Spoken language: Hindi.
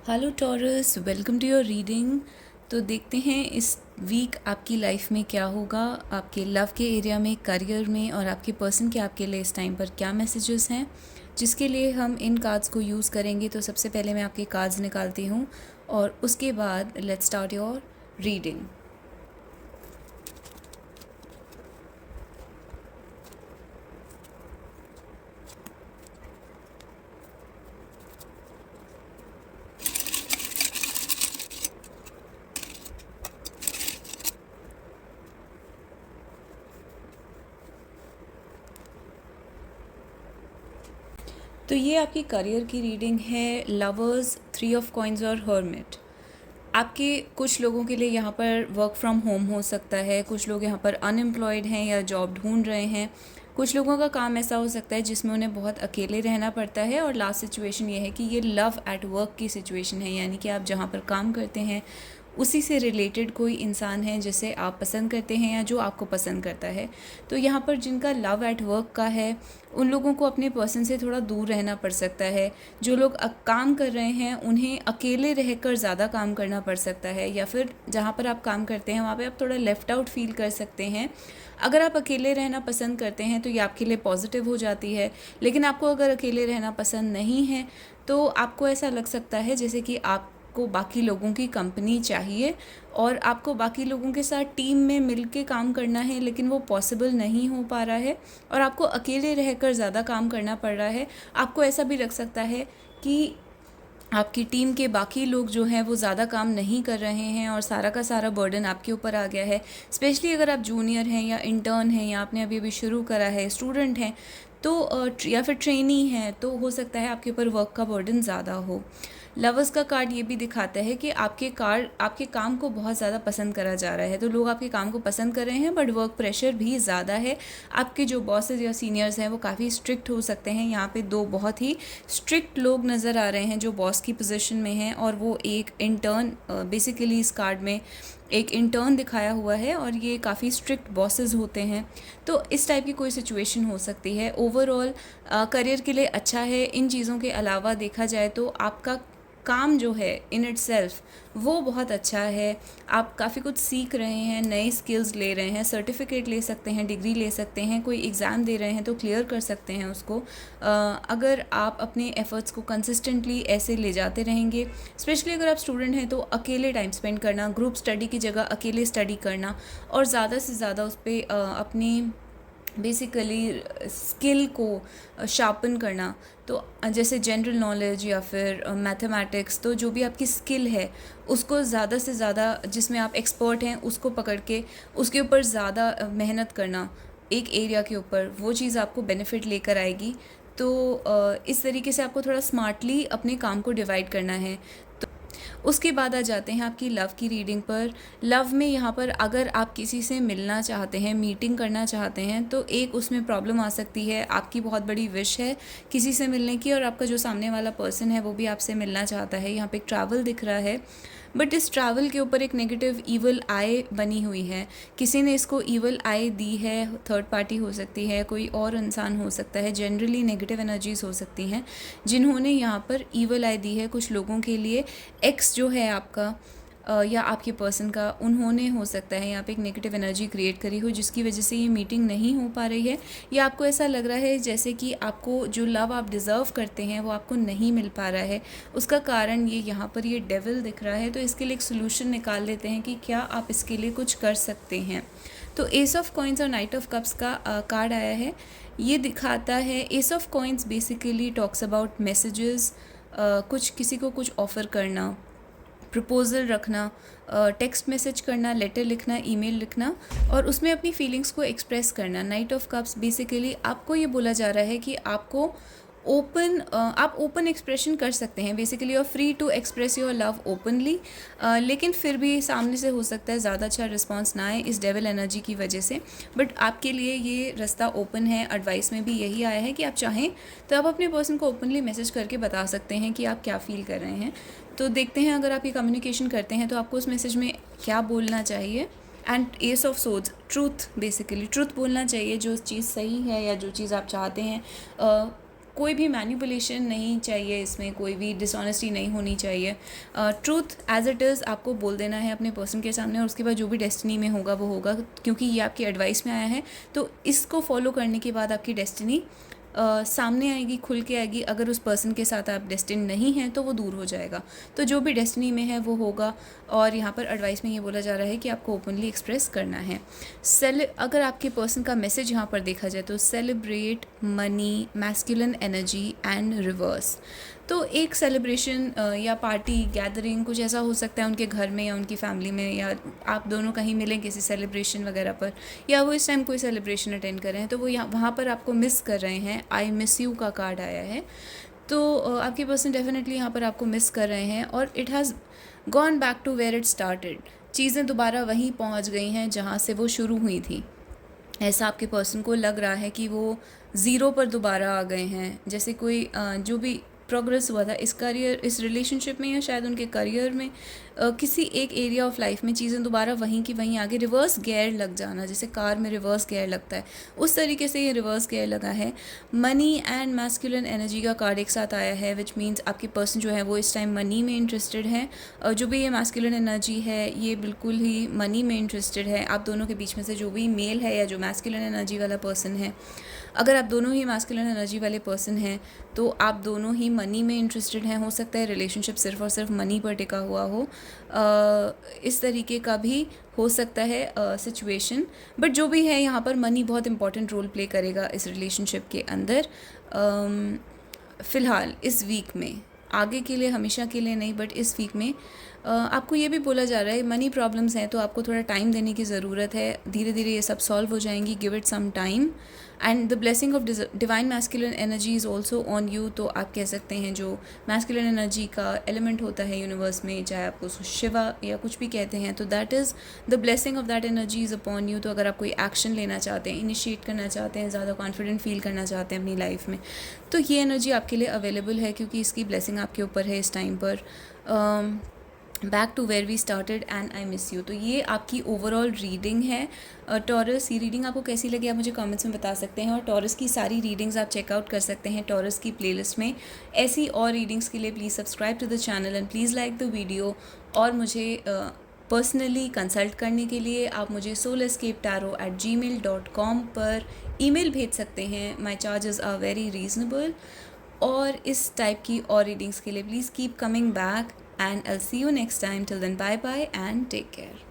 Hello Taurus, welcome to your reading. तो देखते हैं इस वीक आपकी लाइफ में क्या होगा, आपके लव के एरिया में, करियर में, और आपके पर्सन के आपके लिए इस टाइम पर क्या मैसेजेस हैं जिसके लिए हम इन कार्ड्स को यूज़ करेंगे। तो सबसे पहले मैं आपके कार्ड्स निकालती हूँ और उसके बाद लेट्स स्टार्ट योर रीडिंग। तो ये आपकी करियर की रीडिंग है। लवर्स, 3 ऑफ कॉइन्स और हर्मिट। आपके कुछ लोगों के लिए यहाँ पर वर्क फ्रॉम होम हो सकता है, कुछ लोग यहाँ पर अनएम्प्लॉयड हैं या जॉब ढूंढ रहे हैं। कुछ लोगों का काम ऐसा हो सकता है जिसमें उन्हें बहुत अकेले रहना पड़ता है। और लास्ट सिचुएशन ये है कि ये लव एट वर्क की सिचुएशन है, यानी कि आप जहाँ पर काम करते हैं उसी से रिलेटेड कोई इंसान है जिसे आप पसंद करते हैं या जो आपको पसंद करता है। तो यहाँ पर जिनका लव एट वर्क का है उन लोगों को अपने पर्सन से थोड़ा दूर रहना पड़ सकता है। जो लोग काम कर रहे हैं उन्हें अकेले रहकर ज़्यादा काम करना पड़ सकता है, या फिर जहाँ पर आप काम करते हैं वहाँ पे आप थोड़ा लेफ़्ट आउट फील कर सकते हैं। अगर आप अकेले रहना पसंद करते हैं तो ये आपके लिए पॉजिटिव हो जाती है, लेकिन आपको अगर अकेले रहना पसंद नहीं है तो आपको ऐसा लग सकता है जैसे कि आपको बाकी लोगों की कंपनी चाहिए और आपको बाकी लोगों के साथ टीम में मिल के काम करना है, लेकिन वो पॉसिबल नहीं हो पा रहा है और आपको अकेले रहकर ज़्यादा काम करना पड़ रहा है। आपको ऐसा भी लग सकता है कि आपकी टीम के बाकी लोग जो हैं वो ज़्यादा काम नहीं कर रहे हैं और सारा का सारा बर्डन आपके ऊपर आ गया है। स्पेशली अगर आप जूनियर हैं या इंटर्न हैं या आपने अभी अभी शुरू करा है, स्टूडेंट हैं तो या फिर ट्रेनी हैं, तो हो सकता है आपके ऊपर वर्क का बर्डन ज़्यादा हो। लवर्स का कार्ड ये भी दिखाता है कि आपके काम को बहुत ज़्यादा पसंद करा जा रहा है। तो लोग आपके काम को पसंद कर रहे हैं, बट वर्क प्रेशर भी ज़्यादा है। आपके जो बॉसेज या सीनियर्स हैं वो काफ़ी स्ट्रिक्ट हो सकते हैं। यहाँ पे 2 बहुत ही स्ट्रिक्ट लोग नज़र आ रहे हैं जो बॉस की पोजीशन में हैं, और वो एक इंटर्न, बेसिकली इस कार्ड में एक इंटर्न दिखाया हुआ है और ये काफ़ी स्ट्रिक्ट बॉसेस होते हैं। तो इस टाइप की कोई सिचुएशन हो सकती है। ओवरऑल करियर के लिए अच्छा है। इन चीज़ों के अलावा देखा जाए तो आपका काम जो है इन इटसेल्फ वो बहुत अच्छा है। आप काफ़ी कुछ सीख रहे हैं, नए स्किल्स ले रहे हैं, सर्टिफिकेट ले सकते हैं, डिग्री ले सकते हैं, कोई एग्ज़ाम दे रहे हैं तो क्लियर कर सकते हैं उसको। अगर आप अपने एफ़र्ट्स को कंसिस्टेंटली ऐसे ले जाते रहेंगे, स्पेशली अगर आप स्टूडेंट हैं तो अकेले टाइम स्पेंड करना, ग्रुप स्टडी की जगह अकेले स्टडी करना और ज़्यादा से ज़्यादा उस पर अपनी बेसिकली स्किल को शार्पन करना। तो जैसे जनरल नॉलेज या फिर मैथमेटिक्स, तो जो भी आपकी स्किल है उसको ज़्यादा से ज़्यादा, जिसमें आप एक्सपर्ट हैं उसको पकड़ के उसके ऊपर ज़्यादा मेहनत करना एक एरिया के ऊपर, वो चीज़ आपको बेनिफिट लेकर आएगी। तो इस तरीके से आपको थोड़ा स्मार्टली अपने काम को डिवाइड करना है। उसके बाद आ जाते हैं आपकी लव की रीडिंग पर। लव में यहाँ पर अगर आप किसी से मिलना चाहते हैं, मीटिंग करना चाहते हैं, तो एक उसमें प्रॉब्लम आ सकती है। आपकी बहुत बड़ी विश है किसी से मिलने की और आपका जो सामने वाला पर्सन है वो भी आपसे मिलना चाहता है। यहाँ पे एक ट्रैवल दिख रहा है, बट इस ट्रैवल के ऊपर एक नेगेटिव ईवल आई बनी हुई है। किसी ने इसको ईवल आई दी है, थर्ड पार्टी हो सकती है, कोई और इंसान हो सकता है, जनरली नेगेटिव एनर्जीज हो सकती हैं जिन्होंने यहाँ पर ईवल आई दी है कुछ लोगों के लिए। एक्स जो है आपका या आपके पर्सन का, उन्होंने हो सकता है यहाँ पे एक नेगेटिव एनर्जी क्रिएट करी हो जिसकी वजह से ये मीटिंग नहीं हो पा रही है, या आपको ऐसा लग रहा है जैसे कि आपको जो लव आप डिज़र्व करते हैं वो आपको नहीं मिल पा रहा है। उसका कारण ये यहाँ पर ये डेविल दिख रहा है। तो इसके लिए एक सोल्यूशन निकाल लेते हैं कि क्या आप इसके लिए कुछ कर सकते हैं। तो एस ऑफ कॉइन्स और नाइट ऑफ कप्स का कार्ड आया है। ये दिखाता है, S of coins basically talks about messages, कुछ किसी को कुछ ऑफ़र करना, प्रपोज़ल रखना, टेक्स्ट मैसेज करना, लेटर लिखना, ईमेल लिखना और उसमें अपनी फीलिंग्स को एक्सप्रेस करना। नाइट ऑफ कप्स बेसिकली आपको ये बोला जा रहा है कि आपको आप ओपन एक्सप्रेशन कर सकते हैं। Basically you are free to express your love openly, लेकिन फिर भी सामने से हो सकता है ज़्यादा अच्छा रिस्पॉन्स ना आए इस डेविल एनर्जी की वजह से। बट आपके लिए ये रास्ता ओपन है। एडवाइस में भी यही आया है कि आप चाहें तो आप अपने पर्सन को ओपनली मैसेज करके बता सकते हैं कि आप क्या फ़ील कर रहे हैं। तो देखते हैं अगर आप ये कम्युनिकेशन करते हैं तो आपको उस मैसेज में क्या बोलना चाहिए। And S of swords, truth, basically truth बोलना चाहिए, जो चीज़ सही है या जो चीज़ आप चाहते हैं। कोई भी मैनिपुलेशन नहीं चाहिए, इसमें कोई भी डिसऑनेस्टी नहीं होनी चाहिए। ट्रूथ एज इट इज़ आपको बोल देना है अपने पर्सन के सामने, और उसके बाद जो भी डेस्टिनी में होगा वो होगा, क्योंकि ये आपकी एडवाइस में आया है। तो इसको फॉलो करने के बाद आपकी डेस्टिनी सामने आएगी, खुल के आएगी। अगर उस पर्सन के साथ आप डेस्टिन नहीं हैं तो वो दूर हो जाएगा। तो जो भी डेस्टिनी में है वो होगा। और यहाँ पर एडवाइस में ये बोला जा रहा है कि आपको ओपनली एक्सप्रेस करना है। अगर आपके पर्सन का मैसेज यहाँ पर देखा जाए तो celebrate money, masculine energy and reverse. तो एक सेलिब्रेशन या पार्टी गैदरिंग कुछ ऐसा हो सकता है उनके घर में या उनकी फैमिली में, या आप दोनों कहीं मिलें किसी सेलिब्रेशन वगैरह पर, या वो इस टाइम कोई सेलिब्रेशन अटेंड कर रहे हैं, तो वो यहाँ वहाँ पर आपको मिस कर रहे हैं। आई मिस यू का कार्ड आया है। तो आपके पर्सन डेफिनेटली यहाँ पर आपको मिस कर रहे हैं, और it has gone back to where it started. चीज़ें दोबारा वहीं पहुँच गई हैं जहाँ से वो शुरू हुई थी। ऐसा आपके पर्सन को लग रहा है कि वो ज़ीरो पर दोबारा आ गए हैं। जैसे कोई जो भी प्रोग्रेस हुआ था इस रिलेशनशिप में, या शायद उनके करियर में, किसी एक एरिया ऑफ लाइफ में चीज़ें दोबारा वहीं की वहीं आगे रिवर्स गियर लग जाना, जैसे कार में रिवर्स गियर लगता है, उस तरीके से ये रिवर्स गियर लगा है। मनी एंड मैस्कुलिन एनर्जी का कार्ड एक साथ आया है, विच मीन्स आपके पर्सन जो है वो इस टाइम मनी में इंटरेस्टेड है। जो भी ये मैस्कुलिन एनर्जी है ये बिल्कुल ही मनी में इंटरेस्टेड है। आप दोनों के बीच में से जो भी मेल है या जो मैस्कुलिन एनर्जी वाला पर्सन है, अगर आप दोनों ही मैस्कुलिन एनर्जी वाले पर्सन हैं तो आप दोनों ही मनी में इंटरेस्टेड हैं। हो सकता है रिलेशनशिप सिर्फ और सिर्फ मनी पर टिका हुआ हो, इस तरीके का भी हो सकता है सिचुएशन। बट जो भी है यहाँ पर मनी बहुत इंपॉर्टेंट रोल प्ले करेगा इस रिलेशनशिप के अंदर। फ़िलहाल इस वीक में, आगे के लिए हमेशा के लिए नहीं, बट इस वीक में आपको ये भी बोला जा रहा है मनी प्रॉब्लम्स हैं तो आपको थोड़ा टाइम देने की ज़रूरत है। धीरे धीरे ये सब सॉल्व हो जाएंगी, give it some time. And the blessing of divine masculine energy is also on you. तो आप कह सकते हैं जो मैस्कुलिन एनर्जी का एलिमेंट होता है यूनिवर्स में, चाहे आप उसको शिवा या कुछ भी कहते हैं, तो that is the blessing of that energy is upon you. तो अगर आप कोई एक्शन लेना चाहते हैं, इनिशिएट करना चाहते हैं, ज़्यादा कॉन्फिडेंट फील करना चाहते हैं अपनी लाइफ में, तो ये एनर्जी आपके लिए अवेलेबल है, क्योंकि इसकी ब्लेसिंग आपके ऊपर है इस टाइम पर। Back to where we started and I miss you. तो ये आपकी ओवरऑल रीडिंग है टॉरस। ये रीडिंग आपको कैसी लगी आप मुझे कमेंट्स में बता सकते हैं, और टॉरस की सारी रीडिंग्स आप चेकआउट कर सकते हैं टॉरस की प्लेलिस्ट में। ऐसी और रीडिंग्स के लिए please subscribe to the channel and please like the video. और मुझे पर्सनली कंसल्ट करने के लिए आप मुझे soulescapetarot@gmail.com पर ईमेल भेज सकते हैं। माई चार्जेस आर वेरी रीज़नेबल। और इस टाइप की और रीडिंग्स के लिए please keep coming back, and I'll see you next time. Till then, bye bye and take care.